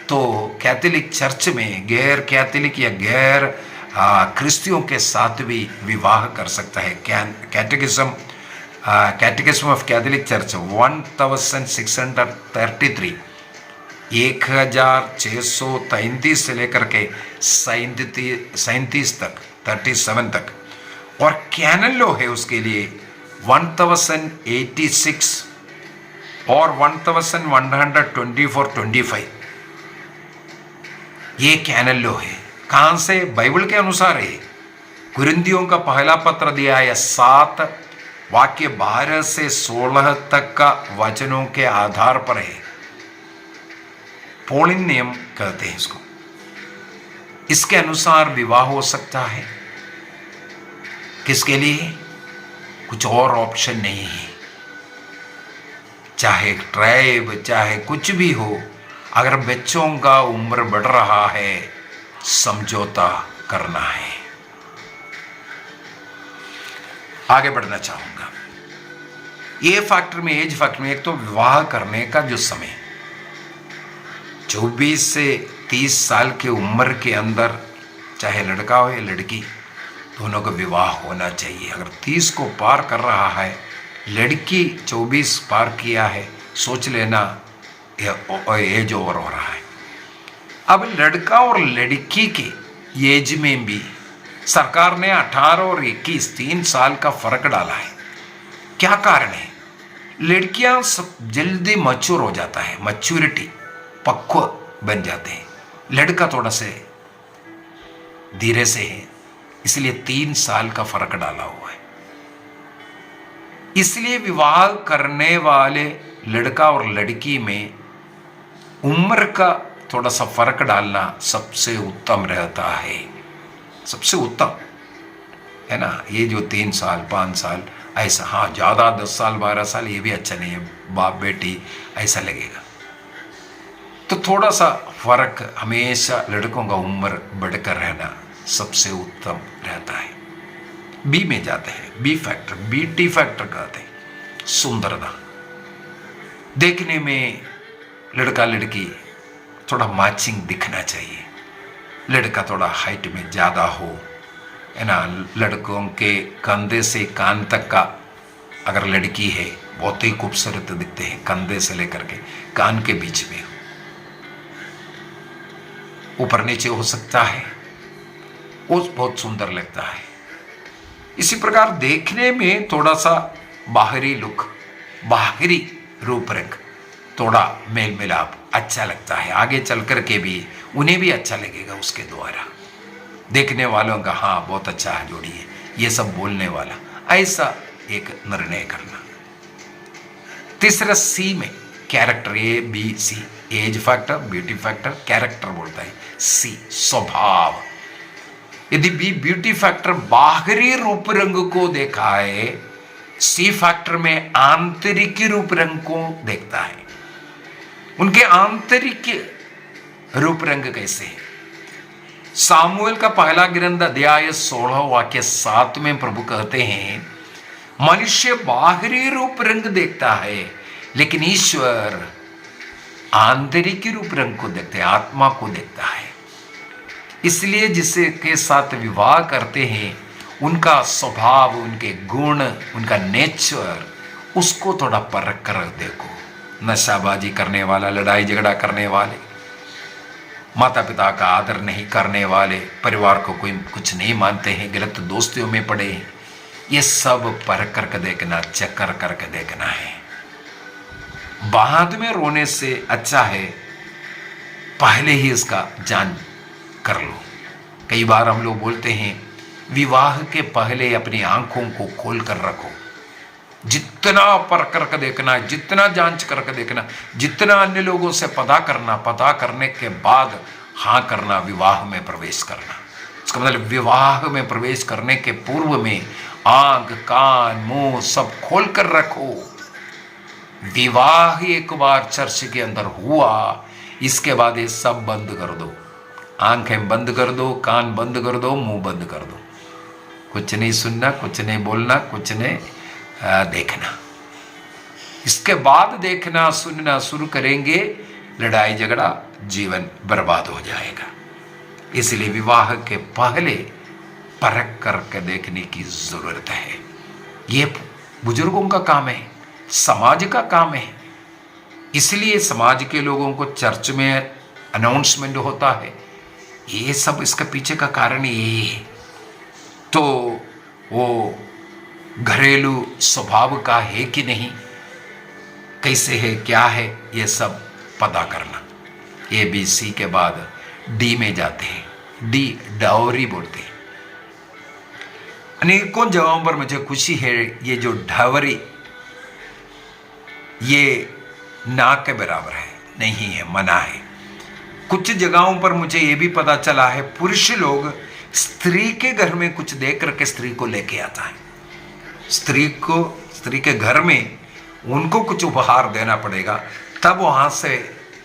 तो कैथोलिक चर्च में गैर कैथोलिक या गैर क्रिस्तियों के साथ भी विवाह कर सकता है। कैटेकिज्म ऑफ कैथोलिक चर्च 1633 1633 से लेकर के 37 तक 37 तक, और कैनन लॉ है उसके लिए 1086 और 1124-25। ये कैनन लॉ है। कहां से? बाइबल के अनुसार है। कुरिन्थियों का पहला पत्र दिया है 7 वाक्य 12 से 16 तक का वचनों के आधार पर है। पौलिन नियम कहते हैं इसको। इसके अनुसार विवाह हो सकता है। किसके लिए? कुछ और ऑप्शन नहीं है। चाहे ट्राइब, चाहे कुछ भी हो, अगर बच्चों का उम्र बढ़ रहा है, समझौता करना है। आगे बढ़ना चाहूंगा। ये फैक्टर में, एज फैक्टर में, एक तो विवाह करने का जो समय 24 से 30 साल की उम्र के अंदर चाहे लड़का हो या लड़की, दोनों का विवाह होना चाहिए। अगर 30 को पार कर रहा है, लड़की 24 पार किया है, सोच लेना एज ओवर हो रहा है। अब लड़का और लड़की के एज में भी सरकार ने 18 और 21 3 साल का फर्क डाला है। क्या कारण है? लड़कियां जल्दी मैच्योर हो जाता है, मैच्योरिटी, पक्व बन जाते हैं। लड़का थोड़ा से धीरे से है, इसलिए 3 साल का फर्क डाला हुआ है। इसलिए विवाह करने वाले लड़का और लड़की में उम्र का थोड़ा सा फर्क डालना सबसे उत्तम रहता है, सबसे उत्तम है ना। ये जो 3 साल 5 साल ऐसा, हाँ ज़्यादा 10 साल 12 साल ये भी अच्छा नहीं है, बाप बेटी ऐसा लगेगा। तो थोड़ा सा फर्क, हमेशा लड़कों का उम्र बढ़कर रहना सबसे उत्तम रहता है। बी में जाते हैं, बी फैक्टर, ब्यूटी फैक्टर कहते हैं, सुंदरता। देखने में लड़का लड़की थोड़ा मैचिंग दिखना चाहिए। लड़का थोड़ा हाइट में ज़्यादा हो, है ना। लड़कों के कंधे से कान तक का अगर लड़की है, बहुत ही खूबसूरत दिखते हैं, कंधे से लेकर के कान के बीच में। ऊपर नीचे हो सकता है, वो बहुत सुंदर लगता है। इसी प्रकार देखने में थोड़ा सा बाहरी लुक, बाहरी रूप रंग, थोड़ा मेल मिलाप अच्छा लगता है। आगे चल कर के भी उन्हें भी अच्छा लगेगा उसके द्वारा। देखने वालों का हाँ बहुत अच्छा है जोड़ी है, ये सब बोलने वाला, ऐसा एक निर्णय करना। तीसरा सी में character, A B C, age factor, beauty factor, character बोलता है। सी स्वभाव। यदि बी ब्यूटी फैक्टर बाहरी रूप रंग को देखा है, सी फैक्टर में आंतरिक रूप रंग को देखता है। उनके आंतरिक रूप रंग कैसे है? सामुएल का पहला ग्रंथ अध्याय 16 वाक्य 7 में प्रभु कहते हैं, मनुष्य बाहरी रूप रंग देखता है, लेकिन ईश्वर आंतरिक रूप रंग को देखते हैं, आत्मा को देखता है। इसलिए जिसे के साथ विवाह करते हैं, उनका स्वभाव, उनके गुण, उनका नेचर, उसको थोड़ा परख कर देखो। नशाबाजी करने वाला, लड़ाई झगड़ा करने वाले, माता पिता का आदर नहीं करने वाले, परिवार को कोई कुछ नहीं मानते हैं, गलत दोस्तियों में पड़े हैं, ये सब परख करके देखना, चेक कर करके देखना है। बाद में रोने से अच्छा है पहले ही इसका जांच कर लो। कई बार हम लोग बोलते हैं विवाह के पहले अपनी आंखों को खोल कर रखो, जितना परख करके देखना, जितना जांच करके देखना, जितना अन्य लोगों से पता करना, पता करने के बाद हाँ करना, विवाह में प्रवेश करना। इसका मतलब विवाह में प्रवेश करने के पूर्व में आंख, कान, मुंह सब खोल कर रखो। विवाह एक बार चर्च के अंदर हुआ, इसके बाद ये सब बंद कर दो, आंखें बंद कर दो, कान बंद कर दो, मुंह बंद कर दो, कुछ नहीं सुनना, कुछ नहीं बोलना, कुछ नहीं देखना। इसके बाद देखना सुनना शुरू करेंगे, लड़ाई झगड़ा, जीवन बर्बाद हो जाएगा। इसलिए विवाह के पहले परख करके देखने की जरूरत है। ये बुजुर्गों का काम है, समाज का काम है। इसलिए समाज के लोगों को चर्च में अनाउंसमेंट होता है, ये सब इसका पीछे का कारण ये है। तो वो घरेलू स्वभाव का है कि नहीं, कैसे है, क्या है, ये सब पता करना। ए बी सी के बाद डी में जाते हैं। डी डावरी बोलते हैं। अनेकों जगहों पर मुझे खुशी है, ये जो डावरी ये ना के बराबर है, नहीं है, मना है। कुछ जगहों पर मुझे ये भी पता चला है, पुरुष लोग स्त्री के घर में कुछ दे करके स्त्री को लेके आता है। स्त्री के घर में उनको कुछ उपहार देना पड़ेगा, तब वहां से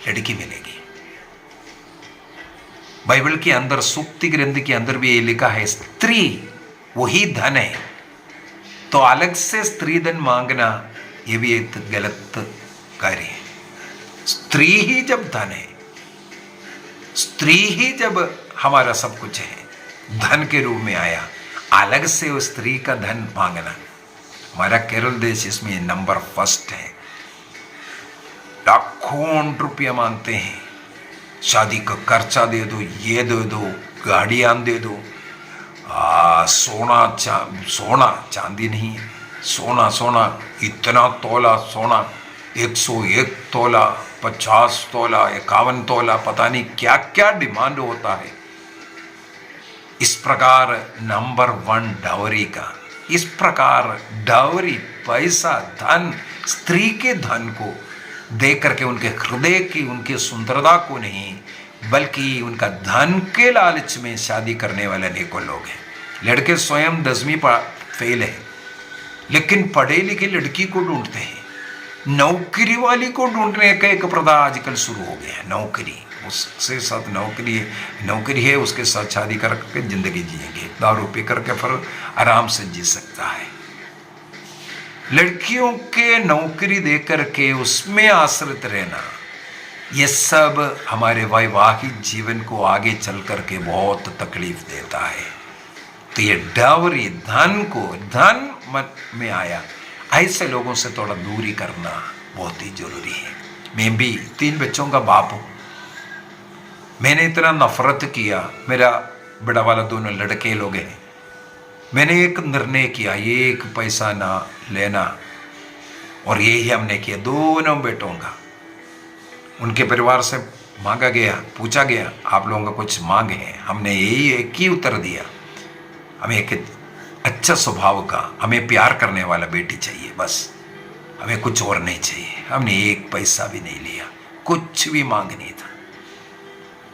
लड़की मिलेगी। बाइबल के अंदर, सूक्ति ग्रंथ के अंदर भी ये लिखा है, स्त्री वही धन है। तो अलग से स्त्री धन मांगना ये भी एक गलत कार्य है। स्त्री ही जब धन है, स्त्री ही जब हमारा सब कुछ है, धन के रूप में आया, अलग से उस स्त्री का धन मांगना, हमारा केरल देश इसमें नंबर फर्स्ट है। लाखों रुपया मांगते हैं, शादी का खर्चा दे दो, ये दे दो, गाड़ियां दे दो, सोना चांदी नहीं है, सोना इतना तोला सोना, 101 तोला, 50 तोला, 51 तोला, पता नहीं क्या क्या डिमांड होता है। इस प्रकार नंबर 1 डावरी का, इस प्रकार डावरी, पैसा, धन, स्त्री के धन को दे करके उनके हृदय की, उनकी सुंदरता को नहीं, बल्कि उनका धन के लालच में शादी करने वाले अनेकों लोग हैं। लड़के स्वयं 10वीं फेल है, लेकिन पढ़े लिखे लड़की को ढूंढते हैं। नौकरी वाली को ढूंढने का एक प्रथा आजकल शुरू हो गया है। नौकरी, उसके साथ नौकरी है, उसके साथ शादी करके जिंदगी जिएंगे, दारू पी करके फिर आराम से जी सकता है। लड़कियों के नौकरी दे करके उसमें आश्रित रहना, ये सब हमारे वैवाहिक जीवन को आगे चल करके बहुत तकलीफ देता है। तो ये डावरी, धन मन में आया, ऐसे लोगों से थोड़ा दूरी करना बहुत ही जरूरी है। मैं भी 3 बच्चों का बाप हूँ। मैंने इतना नफरत किया, मेरा बड़ा वाला 2 लड़के लोग हैं। मैंने एक निर्णय किया, ये एक पैसा ना लेना, और यही हमने किया। 2 बेटों का उनके परिवार से मांगा गया, पूछा गया आप लोगों का कुछ मांग है, हमने यही एक ही उत्तर दिया, हमें एक अच्छा स्वभाव का, हमें प्यार करने वाला बेटी चाहिए, बस हमें कुछ और नहीं चाहिए। हमने एक पैसा भी नहीं लिया, कुछ भी मांग नहीं था।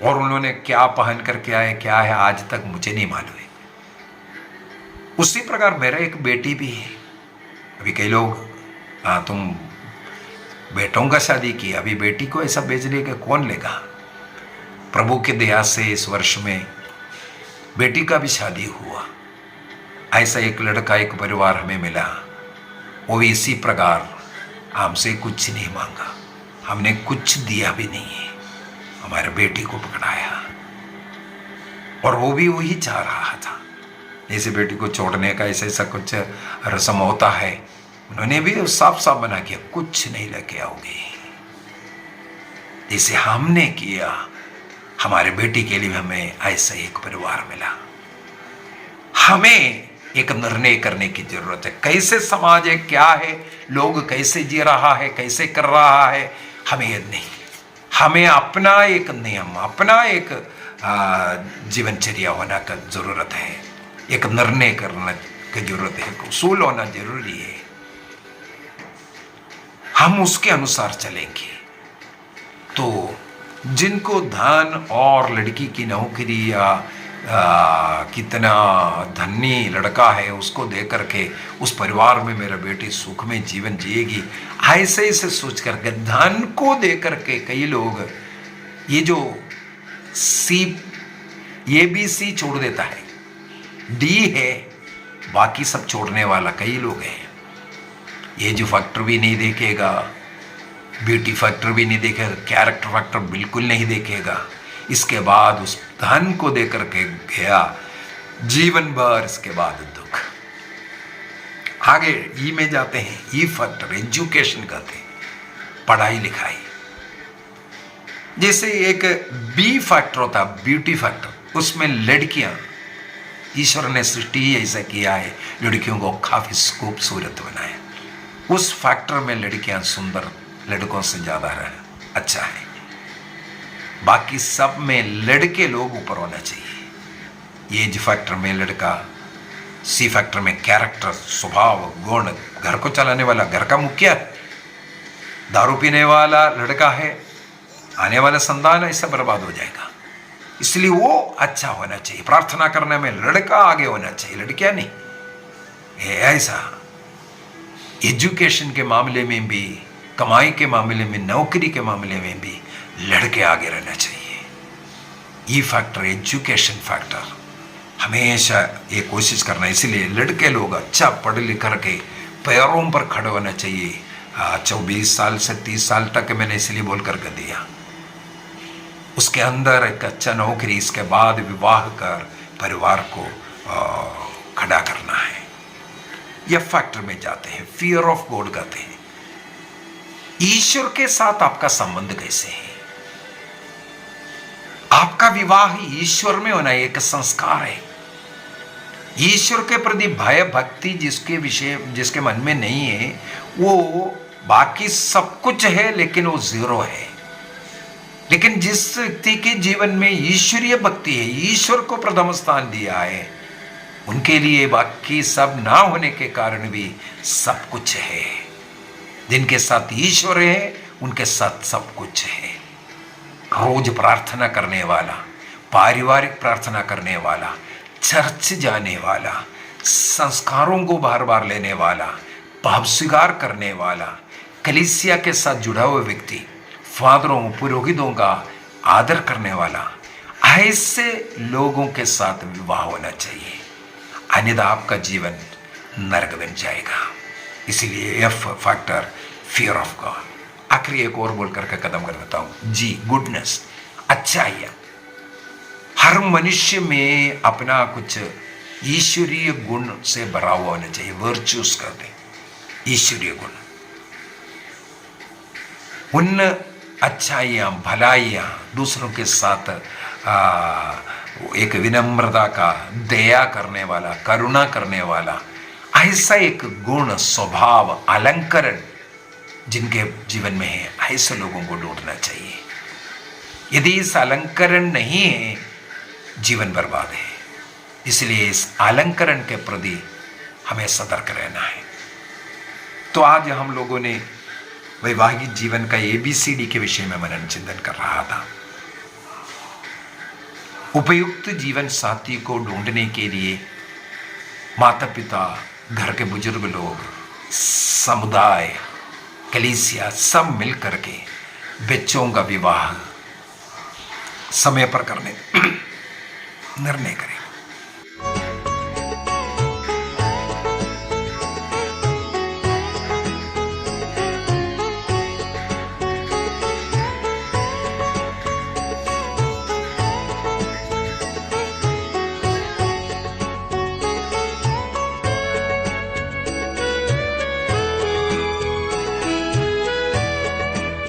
और उन्होंने क्या पहन करके आए, क्या है, आज तक मुझे नहीं मालूम है। उसी प्रकार मेरा एक बेटी भी है। अभी कई लोग, तुम बेटों का शादी की, अभी बेटी को ऐसा बेचने का कौन लेगा। प्रभु की दया से इस वर्ष में बेटी का भी शादी हुआ। ऐसा एक लड़का, एक परिवार हमें मिला, वो भी इसी प्रकार हमसे कुछ नहीं मांगा, हमने कुछ दिया भी नहीं है, हमारे बेटी को पकड़ाया। और वो भी वही चाह रहा था, जैसे बेटी को छोड़ने का ऐसा कुछ रस्म होता है, उन्होंने भी साफ साफ मना किया, कुछ नहीं लेके आओगे। जैसे हमने किया, हमारे बेटी के लिए हमें ऐसा एक परिवार मिला। हमें एक निर्णय करने की जरूरत है, कैसे समाज है, क्या है, लोग कैसे जी रहा है, कैसे कर रहा है, हमें नहीं। हमें अपना एक नियम, अपना एक जीवनचर्या होना का जरूरत है, एक निर्णय करने की जरूरत है, उसूल होना जरूरी है। हम उसके अनुसार चलेंगे तो जिनको धन और लड़की की नौकरी या कितना धनी लड़का है उसको दे करके उस परिवार में मेरा बेटी सुख में जीवन जिएगी, ऐसे ही से सोच करके धन को दे करके कई लोग ये जो ABC छोड़ देता है, D है, बाकी सब छोड़ने वाला कई लोग हैं। ये जो फैक्टर भी नहीं देखेगा, ब्यूटी फैक्टर भी नहीं देखेगा, कैरेक्टर फैक्टर बिल्कुल नहीं देखेगा, इसके बाद उस धन को दे करके गया जीवन भर, इसके बाद दुख। आगे ई में जाते हैं, ई फैक्टर, एजुकेशन कहते हैं, पढ़ाई लिखाई। जैसे एक बी फैक्टर होता है, ब्यूटी फैक्टर, उसमें लड़कियां, ईश्वर ने सृष्टि ऐसा किया है, लड़कियों को काफी खूबसूरत बनाया। उस फैक्टर में लड़कियां सुंदर लड़कों से ज्यादा अच्छा है। बाकी सब में लड़के लोग ऊपर होना चाहिए। एज फैक्टर में लड़का, सी फैक्टर में कैरेक्टर, स्वभाव, गुण, घर को चलाने वाला, घर का मुखिया, दारू पीने वाला लड़का है, आने वाला संतान ऐसा बर्बाद हो जाएगा। इसलिए वो अच्छा होना चाहिए। प्रार्थना करने में लड़का आगे होना चाहिए, लड़कियां नहीं। ऐसा एजुकेशन के मामले में भी, कमाई के मामले में, नौकरी के मामले में भी लड़के आगे रहना चाहिए। ये फैक्टर, एजुकेशन फैक्टर, हमेशा ये कोशिश करना। इसलिए लड़के लोग अच्छा पढ़ लिख करके पैरों पर खड़े होना चाहिए। 24 साल से 30 साल तक मैंने इसलिए बोल करके दिया। उसके अंदर एक अच्छा नौकरी, इसके बाद विवाह कर परिवार को खड़ा करना है। यह फैक्टर में जाते हैं, फियर ऑफ गॉड कहते हैं। ईश्वर के साथ आपका संबंध कैसे है? आपका विवाह ईश्वर में होना एक संस्कार है। ईश्वर के प्रति भय भक्ति जिसके मन में नहीं है, वो बाकी सब कुछ है लेकिन वो जीरो है। लेकिन जिस व्यक्ति के जीवन में ईश्वरीय भक्ति है, ईश्वर को प्रथम स्थान दिया है, उनके लिए बाकी सब ना होने के कारण भी सब कुछ है। जिनके साथ ईश्वर है उनके साथ सब कुछ है। रोज प्रार्थना करने वाला, पारिवारिक प्रार्थना करने वाला, चर्च जाने वाला, संस्कारों को बार बार लेने वाला, पाप स्वीकार करने वाला, कलीसिया के साथ जुड़ा हुआ व्यक्ति, फादरों पुरोहितों का आदर करने वाला, ऐसे लोगों के साथ विवाह होना चाहिए। अन्यथा आपका जीवन नरक बन जाएगा। इसीलिए F factor, fear of God. आखिरी एक और बोल करके खत्म कर देता हूं जी, गुडनेस, अच्छाइयाँ। हर मनुष्य में अपना कुछ ईश्वरीय गुण से भरा हुआ होना चाहिए। वर्च्यूज कहते हैं, ईश्वरीय गुण। उन अच्छाइयाँ, भलाइयाँ, दूसरों के साथ एक विनम्रता का, दया करने वाला, करुणा करने वाला, ऐसा एक गुण, स्वभाव, अलंकरण जिनके जीवन में है, ऐसे लोगों को ढूंढना चाहिए। यदि इस अलंकरण नहीं है, जीवन बर्बाद है। इसलिए इस अलंकरण के प्रति हमें सतर्क रहना है। तो आज हम लोगों ने वैवाहिक जीवन का ABCD के विषय में मनन चिंतन कर रहा था। उपयुक्त जीवन साथी को ढूंढने के लिए माता पिता, घर के बुजुर्ग लोग, समुदाय, कलीसिया सब मिल करके बच्चों का विवाह समय पर करने निर्णय करें।